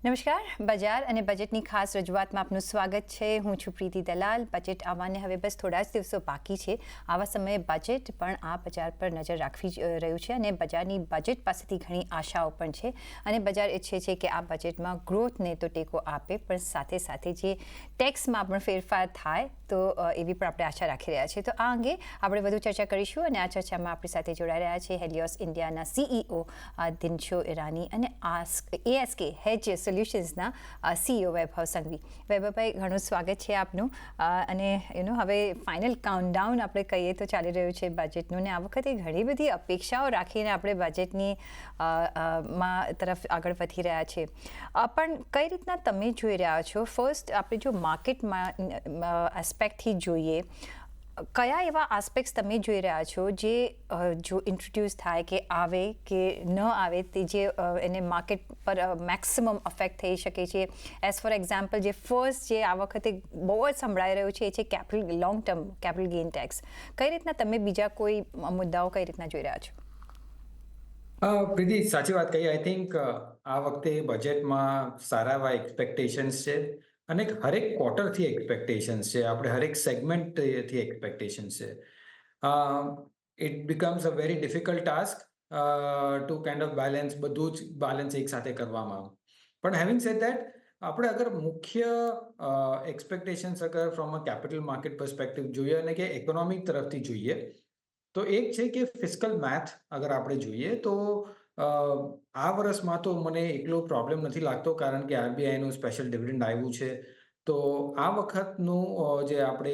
નમસ્કાર. બજાર અને બજેટની ખાસ રજૂઆતમાં આપનું સ્વાગત છે. હું છું પ્રીતિ દલાલ. બજેટ આવવાને હવે બસ થોડા જ દિવસો બાકી છે. આવા સમયે બજેટ પણ આ બજાર પર નજર રાખવી રહ્યું છે અને બજારની બજેટ પાસેથી ઘણી આશાઓ પણ છે અને બજાર ઈચ્છે છે કે આ બજેટમાં ગ્રોથને તો ટેકો આપે પણ સાથે સાથે જે ટેક્સમાં પણ ફેરફાર થાય તો એવી પણ આપણે આશા રાખી રહ્યા છીએ. તો આ અંગે આપણે વધુ ચર્ચા કરીશું અને આ ચર્ચામાં આપણી સાથે જોડાઈ રહ્યા છે હેલિયોસ ઇન્ડિયાના CEO દિનશો ઈરાની અને ASK હેજ સોલ્યુશન્સના CEO વૈભવ સંઘવી. વૈભવભાઈ, ઘણું સ્વાગત છે આપનું. અને હવે ફાઇનલ કાઉન્ટડાઉન આપણે કહીએ તો ચાલી રહ્યું છે બજેટનું ને આ વખતે ઘણી બધી અપેક્ષાઓ રાખીને આપણે બજેટની તરફ આગળ વધી રહ્યા છે. પણ કઈ રીતના તમે જોઈ રહ્યા છો? ફર્સ્ટ આપણે જો માર્કેટમાં એસ્પેક્ટથી જોઈએ, કયા એવા આસ્પેક્ટ્સ તમે જોઈ રહ્યા છો જે જો ઇન્ટ્રોડ્યુસ થાય કે આવે કે ન આવે તે જે એને માર્કેટ પર મેક્સિમમ અફેક્ટ થઈ શકે છે? એઝ ફોર એક્ઝામ્પલ, જે ફર્સ્ટ જે આ વખતે બહુ જ સંભળાઈ રહ્યું છે એ છે long term capital gain tax. કઈ રીતના તમે બીજા કોઈ મુદ્દાઓ કઈ રીતના જોઈ રહ્યા છો? પ્રીતિ, સાચી વાત કહી. આઈ થિંક આ વખતે બજેટમાં સારા એવા એક્સપેક્ટેશન્સ છે અને હરેક ક્વાર્ટરથી એક્સપેક્ટેશન્સ છે. આપણે હરેક સેગમેન્ટથી એક્સપેક્ટેશન્સ છે. It becomes a very difficult task to kind of balance, બધું જ બેલેન્સ એક સાથે કરવામાં. પણ હેવિંગ સેડ દેટ, આપણે અગર મુખ્ય એક્સપેક્ટેશન્સ અગર from a capital market perspective જોઈએ અને કે ઇકોનોમિક તરફથી જોઈએ તો એક છે કે ફિસ્કલ મેથ અગર આપણે જોઈએ તો આ વર્ષમાં તો મને એકલો પ્રોબ્લેમ નથી લાગતો, કારણ કે આરબીઆઈનું સ્પેશિયલ ડિવિડન્ડ આવ્યું છે. તો આ વખતનું જે આપણે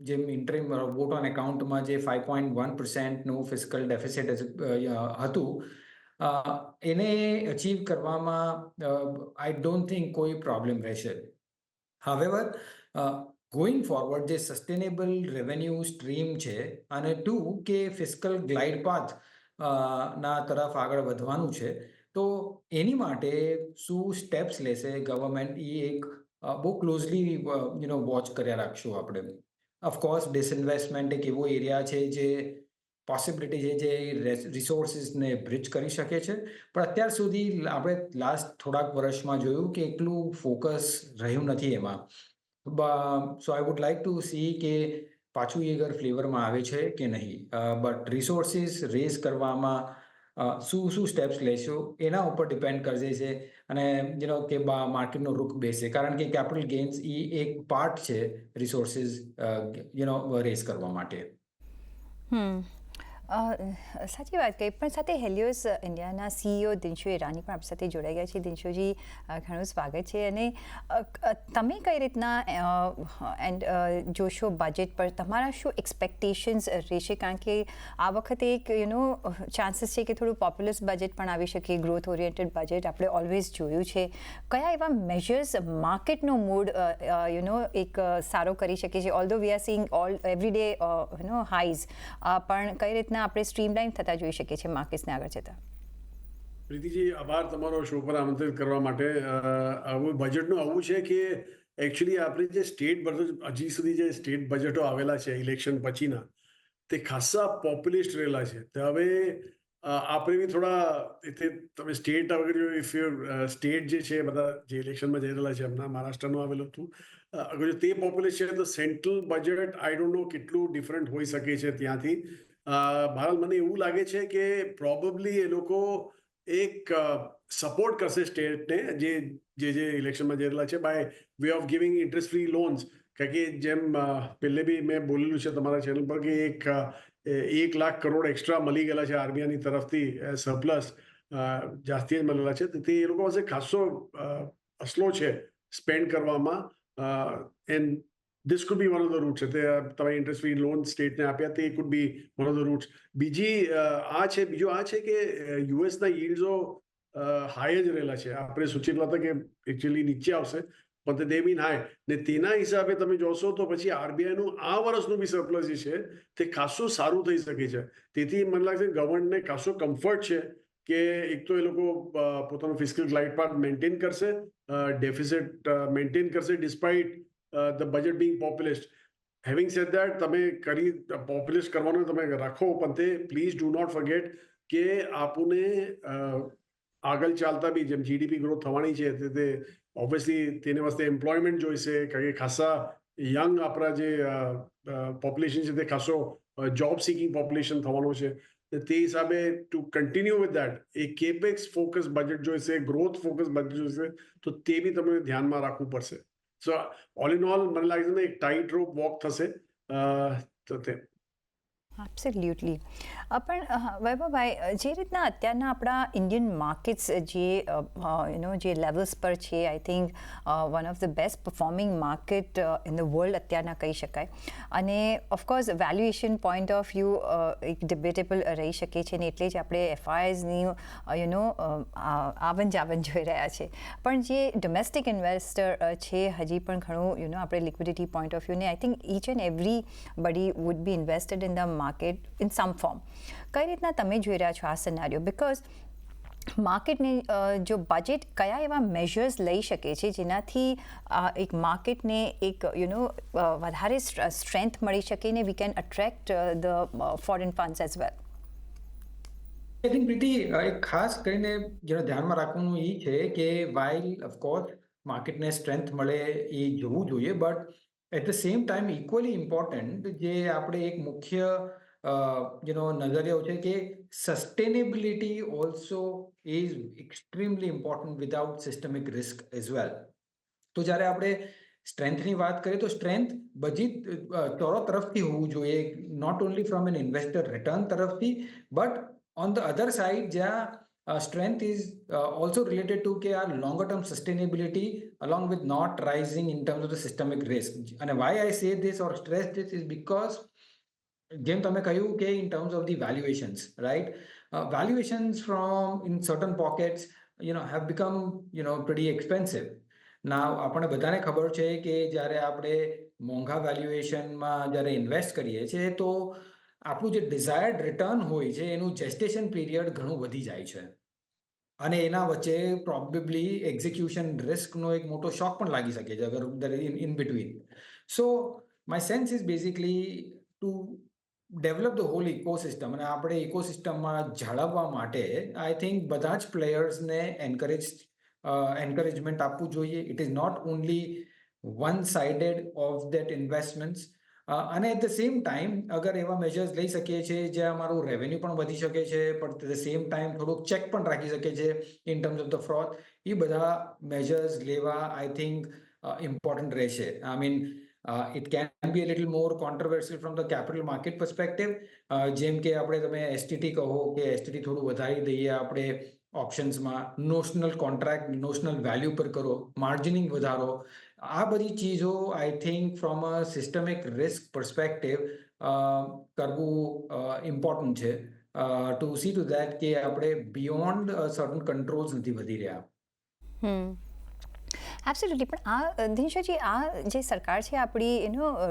જેમ ઇન્ટરિમ વોટ ઓન એકાઉન્ટમાં જે 5.1%નું ફિસ્કલ ડેફિસિટ હતું, એને અચીવ કરવામાં આઈ ડોન્ટ થિંક કોઈ પ્રોબ્લેમ રહેશે. હાવેવર, ગોઈંગ ફોરવર્ડ જે સસ્ટેનેબલ રેવન્યુ સ્ટ્રીમ છે અને કે ફિસ્કલ ગ્લાઇડ પાથ ના તરફ આગળ વધવાનું છે, તો એની માટે શું સ્ટેપ્સ લેશે ગવર્મેન્ટ, એ એક બહુ ક્લોઝલી વોચ કર્યા રાખશું આપણે. ઓફકોર્સ ડિસઇન્વેસ્ટમેન્ટ એક એવો એરિયા છે જે પોસિબિલિટી છે જે રિસોર્સિસને બ્રિજ કરી શકે છે, પણ અત્યાર સુધી આપણે લાસ્ટ થોડાક વર્ષમાં જોયું કે એટલું ફોકસ રહ્યું નથી એમાં. So I would like to see કે પાછું એ અગર ફ્લેવરમાં આવે છે કે નહીં. બટ રિસોર્સિસ રેઝ કરવામાં શું સ્ટેપ્સ લેશો એના ઉપર ડિપેન્ડ કરશે છે અને કે માર્કેટનો રૂખ બેસે, કારણ કે કેપિટલ ગેઇન્સ એ એક પાર્ટ છે રિસોર્સિસ રેઝ કરવા માટે. સાચી વાત કહી. પણ સાથે હેલિયોસ ઇન્ડિયાના CEO દિનશો ઈરાની પણ આપણી સાથે જોડાઈ ગયા છે. દિનશોજી, ઘણું સ્વાગત છે. અને તમે કઈ રીતના એન્ડ જોશો બજેટ પર? તમારા શું એક્સપેક્ટેશન્સ રહેશે? કારણ કે આ વખતે એક ચાન્સીસ છે કે થોડું પોપ્યુલસ બજેટ પણ આવી શકે, ગ્રોથ ઓરિએન્ટેડ બજેટ આપણે ઓલવેઝ જોયું છે. કયા એવા મેજર્સ માર્કેટનો મૂડ એક સારો કરી શકે છે? Although we are seeing every day highs, પણ કઈ રીતના આપણે સ્ટ્રીમલાઇન થતા જોઈ શકીએ છીએ માર્કેટ્સને આગળ જતા? પ્રીતિજી, આભાર તમારો શો પર આમંત્રિત કરવા માટે. આવું બજેટનું આવું છે કે એકચ્યુઅલી આપણે જે સ્ટેટ હજી સુધી જે સ્ટેટ બજેટો આવેલા છે ઇલેક્શન પછીના, તે ખાસ્સા પોપ્યુલિસ્ટ રહેલા છે. તો હવે આપણે બી થોડા તમે સ્ટેટ ઇફ યુર સ્ટેટ જે છે બધા જે ઇલેક્શનમાં જઈ રહેલા છે, હમણાં મહારાષ્ટ્રનું આવેલું હતું, અગર જો તે પોપ્યુલેશન છે તો central budget I don't know કેટલું ડિફરન્ટ હોઈ શકે છે ત્યાંથી. ભારત, મને એવું લાગે છે કે પ્રોબેબલી એ લોકો એક સપોર્ટ કરશે સ્ટેટને જે ઇલેક્શનમાં જઈ રહેલા છે by way of giving interest free loans. કારણ કે જેમ પહેલે બી મેં બોલેલું છે તમારા ચેનલ પર કે 1 લાખ કરોડ એક્સ્ટ્રા મળી ગયેલા છે આરબીઆઈની તરફથી, સરપ્લસ જાસ્તી જ મળેલા છે. તે એ લોકો પાસે ખાસો અસલો છે સ્પેન્ડ કરવામાં. And this could be one of the route છે. તે તમારી ઇન્ટરેસ્ટ ફ્રી લોન સ્ટેટને આપ્યા, તે could be one of the routes. બીજું આ છે કે યુએસના યીલ્ડ્સો હાઈ જ રહેલા છે. આપણે સૂચિતલા હતા કે એકચ્યુઅલી નીચે આવશે, પણ તે બીન હાઈ ને તેના હિસાબે તમે જોશો તો પછી આરબીઆઈનું આ વર્ષનું બી સરપ્લસ જે છે તે ખાસું સારું થઈ શકે છે. તેથી મને લાગે છે ગવર્મેન્ટને ખાસો કમ્ફર્ટ છે કે એક તો એ લોકો પોતાનું ફિસ્કલ ગ્લાઇડ પાથ મેન્ટેન કરશે, ડેફિસિટ મેન્ટેન કરશે despite the budget being populist. Having said that, તમે પોપ્યુલિસ્ટ કરવાનું તમે રાખો, પણ તે પ્લીઝ ડુ નોટ ફર્ગેટ કે આપને આગળ ચાલતા બી જેમ જીડીપી ગ્રોથ થવાની છે તે ઓબ્વિયસલી તેને વાસ્તે એમ્પ્લોયમેન્ટ જોઈશે, કારણ કે ખાસા યંગ આપણા જે પોપ્યુલેશન છે તે ખાસો જોબ સિકિંગ પોપ્યુલેશન થવાનો છે. તે હિસાબે two continue with that A capex focus budget જોઈશે, ગ્રોથ ફોકસ બજેટ જોઈશે, તો તે બી તમે ધ્યાનમાં રાખવું પડશે. સો ઓલ ઇન ઓલ મને લાગે છે એક ટાઈટ રોપ વોક થશે. તો તે એબ્સોલ્યુટલી. પણ વૈભવભાઈ, જે રીતના અત્યારના આપણા ઇન્ડિયન માર્કેટ્સ જે જે લેવલ્સ પર છે, I think one of the best performing market in the world અત્યારના કહી શકાય. અને of course valuation point of view એક ડિબેટેબલ રહી શકે છે, ને એટલે જ આપણે એફઆઈઆઈઝની આવન જાવન જોઈ રહ્યા છે. પણ જે ડોમેસ્ટિક ઇન્વેસ્ટર છે હજી પણ ઘણું આપણે લિક્વિડિટી પોઈન્ટ ઓફ વ્યૂને I think each and everybody would be invested in the market in some form. કઈ રીતના તમે જોઈ રહ્યા છો આ સિનારીઓ? બિકોઝ માર્કેટને જો બજેટ કયા એવા મેઝર્સ લઈ શકે છે જેનાથી એક માર્કેટને એક વધારે સ્ટ્રેન્થ મળી શકે ને we can attract the foreign funds as well? I think Preeti, એક ખાસ કરીને જેને ધ્યાનમાં રાખવાનું એ છે કે વાઇલ ઓફકોર્સ માર્કેટને સ્ટ્રેન્થ મળે એ જોવું જોઈએ, but at the same time equally important જે આપણે એક મુખ્ય નજરિયો છે કે sustainability also is extremely important without systemic risk as well. તો જ્યારે આપણે સ્ટ્રેન્થની વાત કરીએ તો સ્ટ્રેન્થ બધી ચોરો તરફથી હોવું જોઈએ, not only from an investor return તરફથી, but on the other side જ્યાં strength is also related to કે our longer term sustainability along with not rising in terms of the systemic risk. And why I say this or stress this is because જેમ તમે કહ્યું કે in terms of the valuations, right? Valuations from in certain pockets have become pretty expensive. Now આપણે બધાને ખબર છે કે જ્યારે આપણે મોંઘા વેલ્યુએશનમાં જ્યારે ઇન્વેસ્ટ કરીએ છીએ તો આપણું જે ડિઝાયર્ડ રિટર્ન હોય છે એનું જેસ્ટેશન પીરિયડ ઘણું વધી જાય છે, અને એના વચ્ચે પ્રોબેબલી એક્ઝિક્યુશન રિસ્કનો એક મોટો શોક પણ લાગી શકે છે અગર in between. So my sense is basically to develop the whole ecosystem, અને આપણે ઇકોસિસ્ટમમાં જાળવવા માટે આઈ થિંક બધા જ પ્લેયર્સને એન્કરેજમેન્ટ આપવું જોઈએ. It is not only one sided of that investments. અને એટ ધ સેમ ટાઈમ અગર એવા મેજર્સ લઈ શકીએ છીએ જ્યાં અમારું રેવન્યુ પણ વધી શકે છે, પણ એટ ધ સેમ ટાઈમ થોડુંક ચેક પણ રાખી શકે છે in terms of the fraud, એ બધા મેજર્સ લેવા આઈ થિંક ઇમ્પોર્ટન્ટ રહેશે. I mean it can be a little more controversial from the capital market perspective. જેમ કે આપણે તમે STT કહો કે STT થોડું વધારી દઈએ આપણે ઓપ્શન્સમાં, નોશનલ કોન્ટ્રાક્ટ નોશનલ વેલ્યુ પર કરો, માર્જિનિંગ વધારો, આ બધી ચીજો I think from a systemic risk perspective કરવું ઇમ્પોર્ટન્ટ છે ટુ સી ટુ દેટ કે આપણે બિયોન્ડ સર્ટન કંટ્રોલ્સ નથી વધી રહ્યા. એબ્સોલ્યુટલી. પણ આ દિનશાજી, આ જે સરકાર છે આપણી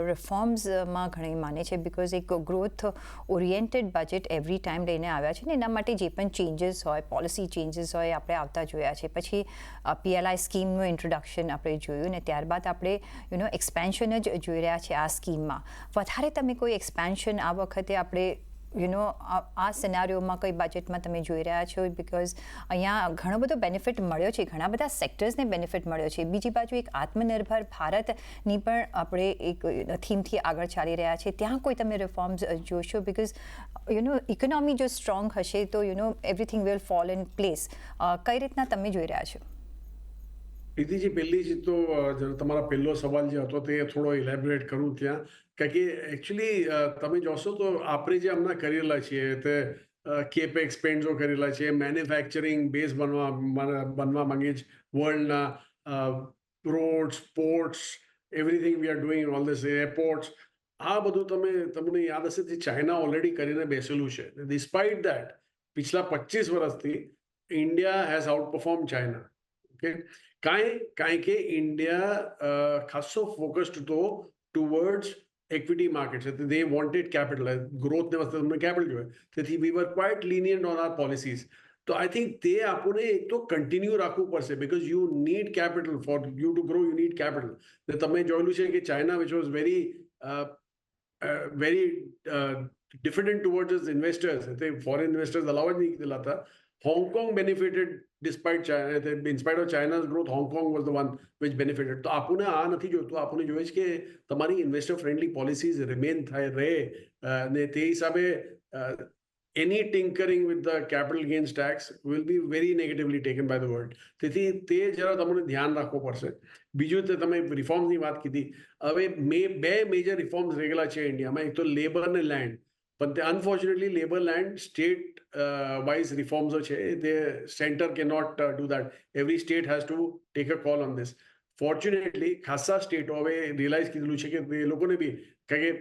રિફોર્મ્સમાં ઘણી માને છે, બિકોઝ એક growth oriented budget every time લઈને આવ્યા છે ને એના માટે જે પણ ચેન્જીસ હોય, પોલિસી ચેન્જીસ હોય આપણે આવતા જોયા છે. પછી PLI સ્કીમનું ઇન્ટ્રોડક્શન આપણે જોયું, ને ત્યારબાદ આપણે એક્સપેન્શન જ જોઈ રહ્યા છે આ સ્કીમમાં. વધારે તમે કોઈ એક્સપેન્શન આ વખતે આપણે આ સિનારીઓમાં કઈ બજેટમાં તમે જોઈ રહ્યા છો? બિકોઝ અહીંયા ઘણો બધો બેનિફિટ મળ્યો છે, ઘણા બધા સેક્ટર્સને બેનિફિટ મળ્યો છે. બીજી બાજુ એક આત્મનિર્ભર ભારતની પણ આપણે એક થીમથી આગળ ચાલી રહ્યા છે, ત્યાં કોઈ તમે રિફોર્મ્સ જોશો? બિકોઝ ઇકોનોમી જો સ્ટ્રોંગ હશે તો everything will fall in place. કઈ રીતના તમે જોઈ રહ્યા છો? પ્રીતિજી, પહેલી ચીજ તો તમારા પહેલો સવાલ જે હતો તે થોડો ઇલેબોરેટ કરું ત્યાં, કારણ કે એકચ્યુઅલી તમે જોશો તો આપણે જે હમણાં કરેલા છીએ તે કેપેક્સ સ્પેન્ડો કરેલા છે, મેન્યુફેક્ચરિંગ બેઝ બનવા માંગીએ છીએ વર્લ્ડના, roads, ports, everything we are doing all this, airports, આ બધું તમને યાદ હશે કે ચાઇના ઓલરેડી કરીને બેસેલું છે. ડિસ્પાઇટ દેટ પિછલા 25 વર્ષથી India has out perform China. Okay, કારણ કે ઇન્ડિયા ખાસો ફોકસ્ડ હતો towards equity markets. They wanted capital. Growth ne vaste tumne capital જોઈએ. તેથી we were quite lenient on our policies. તો I think તે આપણે એક તો કન્ટિન્યુ રાખવું પડશે, because you need capital for you to grow. You need capital. ને તમે જોયેલું છે કે China, which was very diffident towards its investors, તે foreign investors અલાવ જ નહીં દેતા, Hong Kong benefited despite China, in spite of China's growth, Hong Kong was the one which benefited. તો આપણને આ નથી જોઈતું, આપણને જોઈએ છે કે તમારી ઇન્વેસ્ટર ફ્રેન્ડલી પોલિસીઝ રિમેન રહે, અને તે હિસાબે any tinkering with the capital gains tax will be very negatively taken by the world. તેથી તે જરા તમને ધ્યાન રાખવું પડશે. બીજું તે તમે રિફોર્મ્સની વાત કીધી. હવે બે મેજર રિફોર્મ્સ રેગેલા છે ઇન્ડિયામાં. એક તો લેબર અને લેન્ડ. પણ તે unfortunately labour land state wise reforms છે. તે centre cannot do that. Every state has to take a call on this. Fortunately ખાસા સ્ટેટો હવે રિયલાઇઝ કીધેલું છે કે એ લોકોને બી, કારણ કે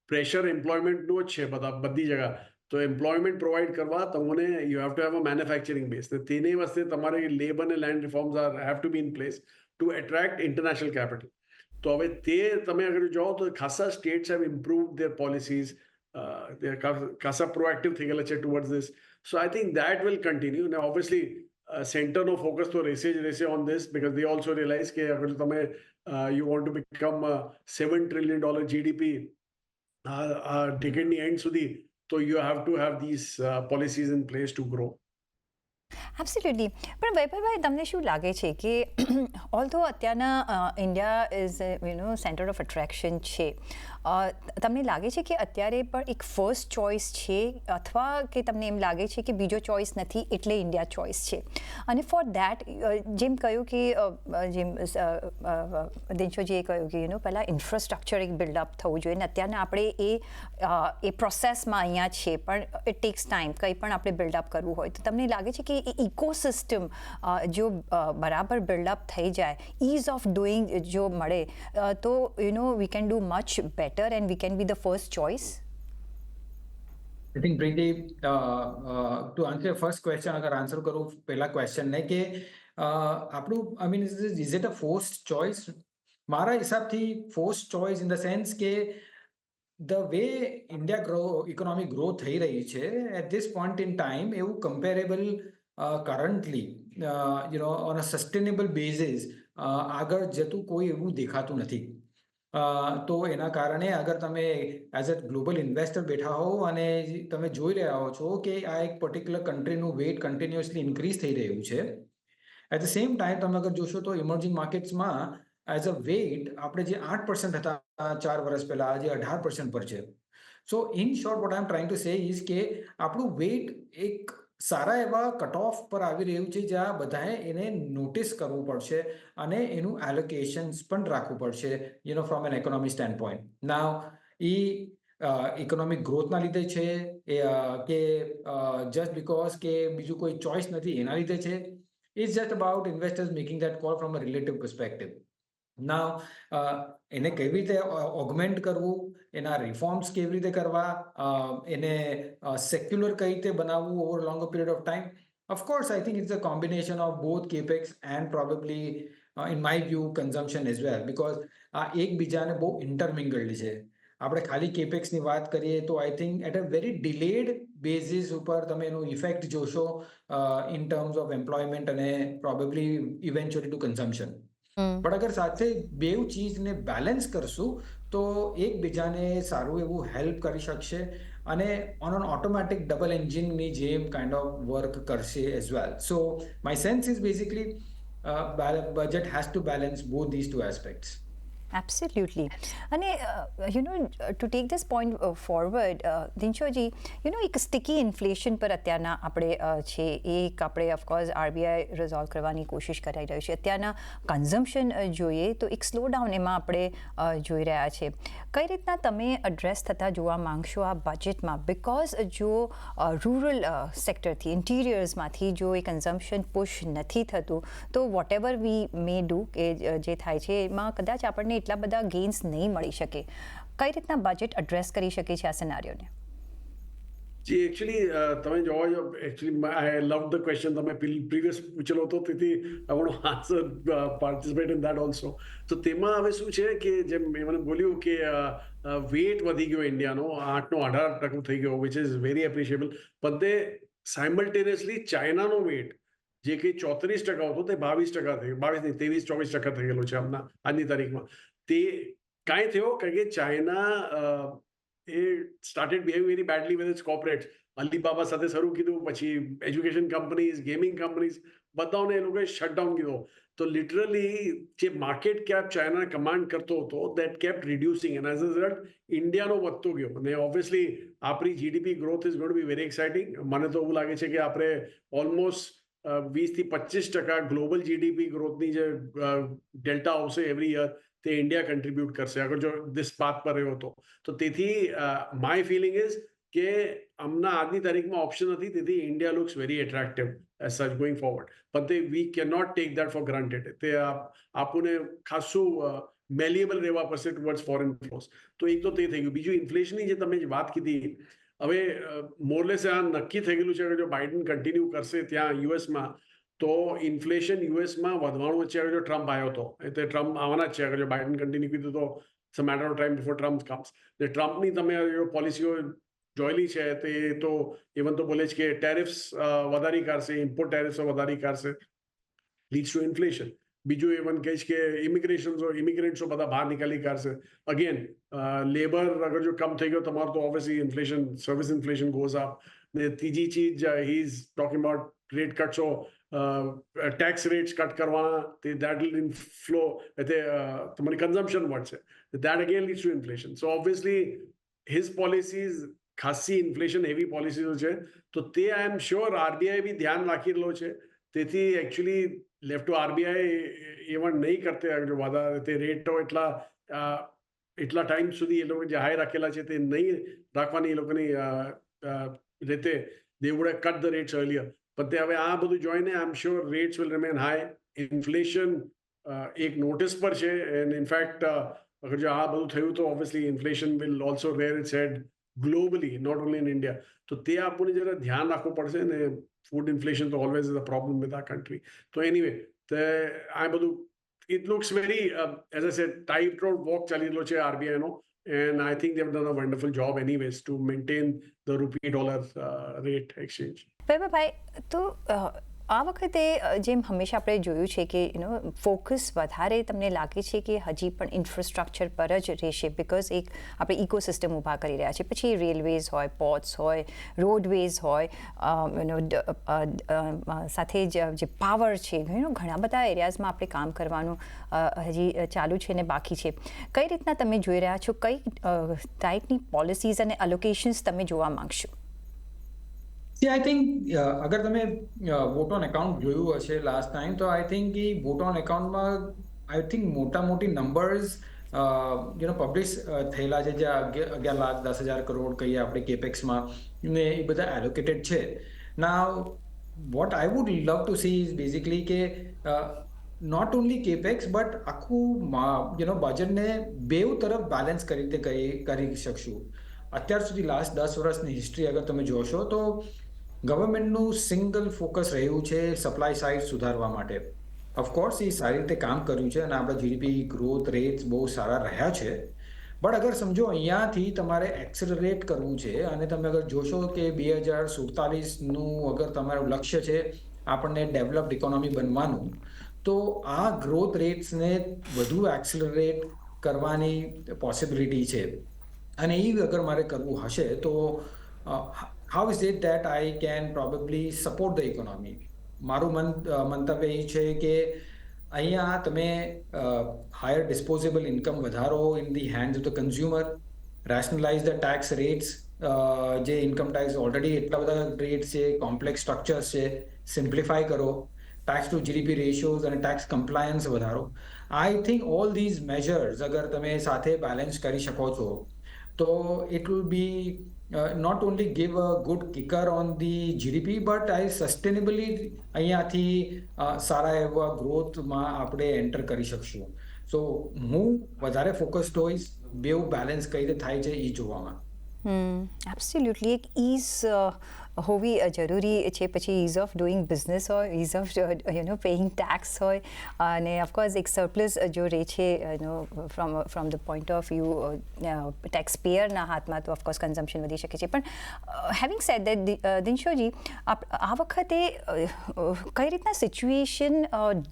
પ્રેશર એમ્પ્લોયમેન્ટનો જ છે બધી જગા. તો એમ્પ્લોયમેન્ટ પ્રોવાઈડ કરવા તમને you have to have a manufacturing base. તેની વસ્તે તમારે લેબર અને land reforms have to be in place to attract international capital. તો હવે તે તમે અગર જાઓ તો ખાસા states have improved their policies, ખાસા પ્રોએક્ટિવ થઈ ગયેલા છે towards this. So I think that will continue. અને ઓબ્વિયસલી સેન્ટરનો ફોકસ તો રહેશે જ રહેશે on this, because they also realise કે અગર તમે you want to become $7 trillion GDP ડિકેડની એન્ડ સુધી, so you have to have these policies in place to grow. Absolutely. પણ વૈભવભાઈ, તમને શું લાગે છે કે ઓલ્ધો અત્યારના India is centre of attraction છે, તમને લાગે છે કે અત્યારે પણ એક ફર્સ્ટ ચોઇસ છે, અથવા કે તમને એમ લાગે છે કે બીજો ચોઇસ નથી એટલે ઇન્ડિયા ચોઇસ છે? અને ફોર દેટ, જેમ કહ્યું કે જેમ દિનશોજીએ કહ્યું કે પહેલાં ઇન્ફ્રાસ્ટ્રક્ચર એક બિલ્ડઅપ થવું જોઈએ, અને અત્યારના આપણે એ પ્રોસેસમાં અહીંયા છે, પણ ઇટ ટેક્સ ટાઈમ કંઈ પણ આપણે બિલ્ડઅપ કરવું હોય. તો તમને લાગે છે કે એ ઇકોસિસ્ટમ જો બરાબર બિલ્ડઅપ થઈ જાય, ઇઝ ઓફ ડુઈંગ જો મળે, તો we can do much better and we can be the first choice? I think Preeti, to answer your first question, અગર આન્સર કરું પહેલા ક્વેશ્ચન ને કે આપણું, I mean, is it a forced choice? મારા હિસાબથી forced choice in the sense કે the way India economic growth થઈ રહી છે at this point in time, એવું comparable currently on a sustainable basis આગળ જતું કોઈ એવું દેખાતું નથી. તો એના કારણે અગર તમે એઝ અ ગ્લોબલ ઇન્વેસ્ટર બેઠા હો અને તમે જોઈ રહ્યા છો કે આ એક પર્ટિક્યુલર કન્ટ્રીનું વેટ કન્ટિન્યુઅસલી ઇન્ક્રીઝ થઈ રહ્યું છે, એટ ધ સેમ ટાઈમ તમે અગર જોશો તો ઇમર્જિંગ માર્કેટ્સમાં એઝ અ વેટ આપણે જે 8% હતા 4 વર્ષ પહેલા, આજે 18% પર છે. સો in short what I M trying to say is કે આપણું વેટ એક સારા એવા કટ ઓફ પર આવી રહ્યું છે, જ્યાં બધાએ એને નોટિસ કરવું પડશે અને એનું એલોકેશન્સ પણ રાખવું પડશે, from an economic standpoint. Now એ ઇકોનોમિક ગ્રોથના લીધે છે કે જસ્ટ બીકોઝ કે બીજું કોઈ ચોઇસ નથી એના લીધે છે? It's just about investors making that call from a relative perspective. Now એને કેવી રીતે ઓગમેન્ટ કરવું, એના રિફોર્મ્સ કેવી રીતે કરવા, એને સેક્યુલર કઈ રીતે બનાવવું over longer period of time. Of course I think it's a combination of both capex and probably in my view consumption as well, because આ એકબીજાને બહુ ઇન્ટરમિંગલ્ડ છે. આપણે ખાલી કેપેક્સની વાત કરીએ તો I think at a very delayed basis ઉપર તમે એનું ઇફેક્ટ જોશો ઇન ટર્મ્સ ઓફ એમ્પ્લોયમેન્ટ અને પ્રોબેબલી ઇવેન્ચ્યુઅલી ટુ કન્ઝમ્પશન. પણ અગર સાથે બેવ ચીજને બેલેન્સ કરશું તો એકબીજાને સારું એવું હેલ્પ કરી શકશે અને ઓન એન ઓટોમેટિક ડબલ એન્જિનની જેમ કાઇન્ડ ઓફ વર્ક કરશે as well. So my sense is basically budget has to balance both these two aspects. Absolutely. અને to take this point forward, દિનશોજી, એક સ્ટિકી ઇન્ફ્લેશન પર અત્યારના આપણે છે, એક આપણે ઓફકોર્સ આરબીઆઈ રિઝોલ્વ કરવાની કોશિશ કરાઈ રહ્યું છે. અત્યારના કન્ઝમ્પશન જોઈએ તો એક સ્લો ડાઉન એમાં આપણે જોઈ રહ્યા છે. કઈ રીતના તમે એડ્રેસ થતા જોવા માંગશો આ બજેટમાં? બિકોઝ જો રૂરલ સેક્ટરથી, ઇન્ટિરિયર્સમાંથી જો એ કન્ઝમ્પશન પુશ નથી થતું, તો whatever we may do કે જે થાય છે એમાં કદાચ આપણને એટલા બધા ગેઇન્સ નહીં મળી શકે. કઈ રીતના બજેટ એડ્રેસ કરી શકે છે આ સિનારીઓને? જી, એકચ્યુઅલી તમે જોવા જાઓ, actually I love the question તમે પ્રીવિયસ પૂછેલો હતો, તેથી I want to answer participate in that also. તો તેમાં હવે શું છે કે જેમ મેં મને બોલ્યું કે વેટ વધી ગયો ઇન્ડિયાનો, 8નો 18% થઈ ગયો, વિચ ઇઝ વેરી એપ્રિશિએબલ. પણ તે સાયમલ્ટેનિયસલી ચાઇનાનો વેટ જે કે 34% હતો તે 22% થઈ ગયો, 22 નહીં 23-24% થઈ ગયેલો છે હમણાં આજની તારીખમાં. તે કાંઈ થયો કારણ કે China A started behaving very badly with its corporates. Alibaba સાથે શરૂ કીધું, પછી એજ્યુકેશન કંપનીઝ, ગેમિંગ કંપનીઝ, બધાઓને એ લોકોએ શટડાઉન કીધો. તો લિટરલી જે માર્કેટ કેપ ચાઇના કમાન્ડ કરતો હતો, that kept reducing, and as a result ઇન્ડિયાનો વધતો ગયો. અને ઓબ્વિયસલી આપણી GDP growth is going to be very exciting. મને તો એવું લાગે છે કે આપણે ઓલમોસ્ટ 20-25% ગ્લોબલ જીડીપી ગ્રોથની જે ડેલ્ટા આવશે એવરી યર, તે ઇન્ડિયા કન્ટ્રીબ્યુટ કરશે અગર જો દિસ પાથ પર રહ્યો હતો. તો તેથી માય ફિલિંગ ઇઝ કે હમણાં આજની તારીખમાં ઓપ્શન નથી, તેથી India looks very attractive as such going forward. પણ we can not take that for granted. તે આપણને ખાસું મેલિએબલ રહેવા પડશે ટુવર્ડ્સ ફોરેન ફ્લોઝ. તો એક તો તે થઈ ગયું. બીજું ઇન્ફ્લેશનની જે તમે વાત કીધી, હવે મોરલેસ આ નક્કી થઈ ગયેલું છે કે જો બાઇડન કન્ટિન્યુ કરશે ત્યાં યુએસમાં, તો ઇન્ફ્લેશન યુએસમાં વધવાનું છે. અગર જો ટ્રમ્પ આવ્યો હતો, એટલે ટ્રમ્પ આવવાના જ છે. અગર જો બાઇડન કન્ટિન્યુ કીધું તો it's a matter of time before Trump comes. એટલે ટ્રમ્પની તમે જો પોલિસીઓ જોયેલી છે, તે તો ઇવન તો બોલે છે કે ટેરિફ્સ વધારી કાઢશે, ઇમ્પોર્ટ ટેરિફ્સ વધારી કાઢશે, લીડ્સ ટુ ઇન્ફ્લેશન. બીજું ઇવન કહે છે કે ઇમિગ્રન્ટ્સો બધા બહાર નીકાળી કાઢશે. અગેન લેબર અગર જો કમ થઈ ગયો તમારો, તો obviously inflation, service inflation goes up. ને ત્રીજી ચીજ he is talking about rate કટ્સો, ટેક્સ રેટ્સ કટ કરવાના, દેટ વિલ ઇન્ફ્લો, એટલે તમારી કન્ઝમ્પશન વધશે. That again leads to inflation. So obviously his policies ખાસી ઇન્ફ્લેશન હેવી પોલિસીઓ છે. તો તે આઈ એમ શ્યોર આરબીઆઈ બી ધ્યાન રાખી રહેલો છે. તેથી એકચ્યુઅલી લેફ્ટ ટુ આરબીઆઈ એવન નહીં કરતે જો વધારે તે રેટો એટલા ટાઈમ સુધી એ લોકો જે હાઈ રાખેલા છે તે નહીં રાખવાની એ લોકોની રીતે. They would have cut the rates earlier. પણ તે હવે આ બધું જોઈને I am sure rates will remain high. Inflation એક નોટિસ પર છે. એન્ડ ઇનફેક્ટ અગર જો આ બધું થયું તો obviously inflation will also rear its head globally, not only in India. તો તે આપણને જરા ધ્યાન રાખવું પડશે. ને ફૂડ ઇન્ફ્લેશન તો always is a problem with આ કન્ટ્રી. તો એનીવે આ બધું it looks very as I said tight rope walk ચાલી રહ્યો છે આરબીઆઈનો. And I think they have done a wonderful job anyways to maintain the rupee dollar rate exchange. ભાઈ, તો આ વખતે જેમ હંમેશા આપણે જોયું છે કે ફોકસ વધારે તમને લાગે છે કે હજી પણ ઇન્ફ્રાસ્ટ્રક્ચર પર જ રહેશે, બિકોઝ એક આપણે ઇકોસિસ્ટમ ઊભા કરી રહ્યા છે. પછી રેલવેઝ હોય, પોર્ટ્સ હોય, રોડવેઝ હોય, સાથે જ જે પાવર છે, ઘણા બધા એરિયાઝમાં આપણે કામ કરવાનું હજી ચાલુ છે ને બાકી છે. કઈ રીતના તમે જોઈ રહ્યા છો? કઈ ટાઈપની પોલિસીઝ અને અલોકેશન્સ તમે જોવા માંગશો? આઈ થિંક અગર તમે વોટ ઓન એકાઉન્ટ જોયું હશે લાસ્ટ ટાઈમ, તો I think a vote on એકાઉન્ટમાં આઈ થિંક મોટી નંબર્સ પબ્લિશ થયેલા છે, જ્યાં 11 લાખ 10,000 કરોડ કહીએ આપણે કેપેક્સમાં, ને એ બધા એલોકેટેડ છે. નાઉ what I would love to she is basically કે નોટ ઓનલી કેપેક્સ બટ આખું બજેટને બેઉ તરફ બેલેન્સ કરી શકશું. અત્યાર સુધી લાસ્ટ 10 વર્ષની હિસ્ટ્રી અગર તમે જોશો તો ગવર્મેન્ટનું સિંગલ ફોકસ રહ્યું છે સપ્લાય સાઇડ સુધારવા માટે. ઓફકોર્સ એ સારી રીતે કામ કર્યું છે અને આપણા જીડીપી ગ્રોથ રેટ્સ બહુ સારા રહ્યા છે. બટ અગર સમજો અહીંયાથી તમારે એક્સલરેટ કરવું છે અને તમે અગર જોશો કે 2047નું અગર તમારું લક્ષ્ય છે આપણને ડેવલપ્ડ ઇકોનોમી બનવાનું, તો આ ગ્રોથ રેટ્સને વધુ એક્સલરેટ કરવાની પોસિબિલિટી છે. અને એ અગર મારે કરવું હશે તો how is it that I can probably support the economy? મારું મંતવ્ય એ છે કે અહીંયા તમે હાયર ડિસ્પોઝેબલ ઇન્કમ વધારો in the hands of the consumer, rationalise the tax rates, જે ઇન્કમ ટેક્સ ઓલરેડી એટલા બધા રેટ્સ છે, કોમ્પ્લેક્સ સ્ટ્રક્ચર્સ છે, સિમ્પ્લિફાય કરો, ટેક્સ ટુ જીડીપી રેશિયોઝ અને ટેક્સ કમ્પ્લાયન્સ વધારો. I think all these measures અગર તમે સાથે બેલેન્સ કરી શકો છો તો it will be not only give a good kicker on the GDP but I sustainably અહીંયાથી સારા એવા ગ્રોથમાં આપણે એન્ટર કરી શકશું. સો હું વધારે ફોકસ્ડ હોઈશ બેઉ બેલેન્સ કઈ રીતે થાય છે એ જોવામાં. એબ્સોલ્યુટલી. એક ઇઝ હોવી જરૂરી છે, પછી ઇઝ ઓફ ડુઈંગ બિઝનેસ હોય, ઇઝ ઓફ પેઇંગ ટેક્સ હોય, અને ઓફકોર્સ એક સરપ્લસ જો રહે છે from the point of view tax પેયરના હાથમાં, તો ઓફકોર્સ કન્ઝમ્પશન વધી શકે છે. પણ હેવિંગ સેડ દેટ દિનશોજી, આ વખતે કઈ રીતના સિચ્યુએશન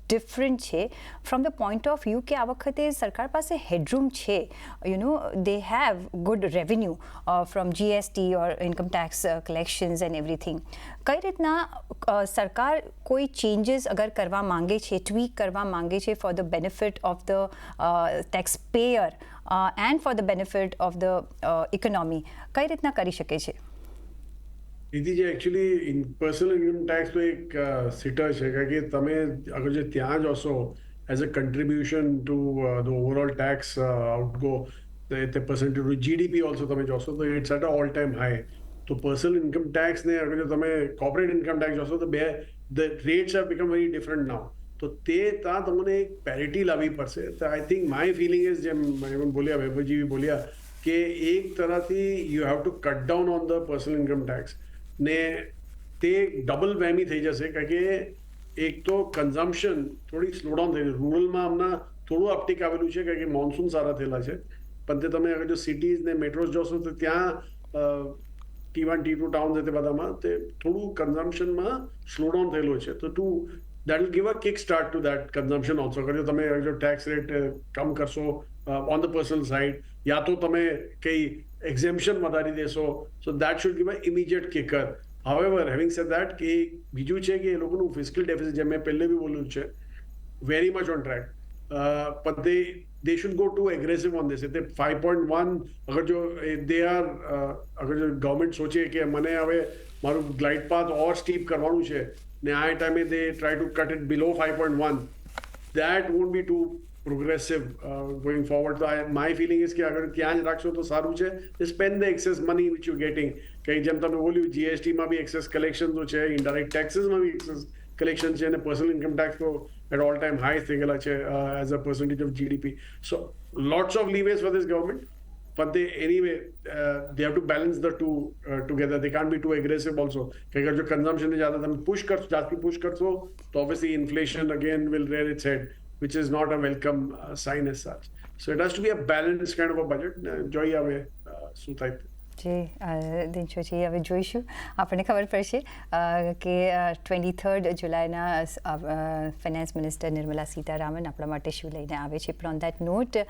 ડિફરન્ટ છે from the point of view કે આ વખતે સરકાર પાસે હેડરૂમ છે, they have good revenue from GST or income tax collections and everything. કઈ રીતના સરકાર કોઈ ચેન્જીસ અગર કરવા માંગે છે, ટ્વીક કરવા માંગે છે for the benefit of the tax payer and for the benefit of the economy, કઈ રીતના કરી શકે છે? દીદીજી, એકચ્યુઅલી પર્સનલ ઇન્કમ ટેક્સ તો એક સિટર છે, કારણ કે તમે અગર જે ત્યાં જશો as a contribution to the overall tax outgo, the percentage of GDP also તમે જોશો તો it's at all time high. તો પર્સનલ ઇન્કમ ટેક્સ ને અગર જો તમે કોર્પોરેટ ઇન્કમ ટેક્સ જોશો તો the rates have become very different now. તો તે ત્યાં તમને એક પેરિટી લાવવી પડશે. તો I think my feeling is, જેમ બોલ્યા વૈભવજી બોલ્યા, કે એક તરફથી you have to cut down on the personal income tax, ને તે ડબલ વેમી થઈ જશે, કારણ કે એક તો કન્ઝમ્પશન થોડી સ્લો ડાઉન થઈ ગઈ. રૂરલમાં હમણાં થોડું અપટીક આવેલું છે, કારણ કે મોન્સૂન સારા થયેલા છે. પણ તે તમે અગર જો સિટીઝ ને મેટ્રોઝ જોશો તો ત્યાં T1 T2 ટાઉન્સ તે બધામાં તે થોડું કન્ઝમ્પશનમાં સ્લો ડાઉન થયેલું છે. તો that will give a kick start to that consumption also. અગર જો તમે જો ટેક્સ રેટ કમ કરશો ઓન ધ પર્સનલ સાઇડ, યા તો તમે કંઈ એક્ઝેમ્પશન વધારી દેશો, so that should give a immediate kicker. However, having said that, કે બીજું છે કે એ લોકોનું ફિસ્કલ ડેફિસિટ, જેમ મેં પહેલે બી બોલ્યું છે, વેરી મચ ઓન ટ્રેક. પણ they should go too aggressive on this. If they 5.1, અગર જો they are અગર જો ગવર્મેન્ટ સોચે કે મને હવે મારું ગ્લાઇડ પાથ ઓર સ્ટીપ કરવાનું છે, ને આ ટાઈમે they try to cut it below 5.1, that won't be too progressive going forward. So my feeling is કે અગર ત્યાં જ રાખશો તો સારું છે. Spend the excess money which you're getting. કે જેમ તમે બોલ્યું, GST માં બી એક્સેસ કલેક્શન તો છે, ઇનડાયરેક્ટ ટેક્સીસમાં બી એક્સેસ કલેક્શન છે, અને પર્સનલ ઇન્કમ ટેક્સ તો at all time high થઈ ગયેલા છે as a percentage of GDP. So lots of leeways for this government, but they have to balance the two together. They can't be too aggressive also. કે અગર જો consumption ને જ્યાદા તમે જાસ્તી push કરશો તો obviously inflation again will rear its head, which is not a welcome sign as such. So it has to be a balanced kind of a budget. જોઈએ હવે શું થાય. જી દિનશોજી, હવે જોઈશું, આપણને ખબર પડશે કે 23 જુલાઈના ફાઇનાન્સ મિનિસ્ટર નિર્મલા સીતારામન આપણા માટે શું લઈને આવે છે. પણ ઓન દેટ નોટ,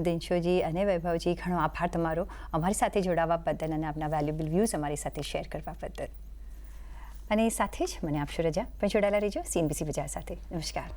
દિનશોજી અને વૈભવજી, ઘણો આભાર તમારો અમારી સાથે જોડાવા બદલ અને આપના વેલ્યુબલ વ્યૂઝ અમારી સાથે શેર કરવા બદલ. અને સાથે જ મને આપશો રજા, પણ જોડાયેલા રહેજો CNBC બજાર સાથે. નમસ્કાર.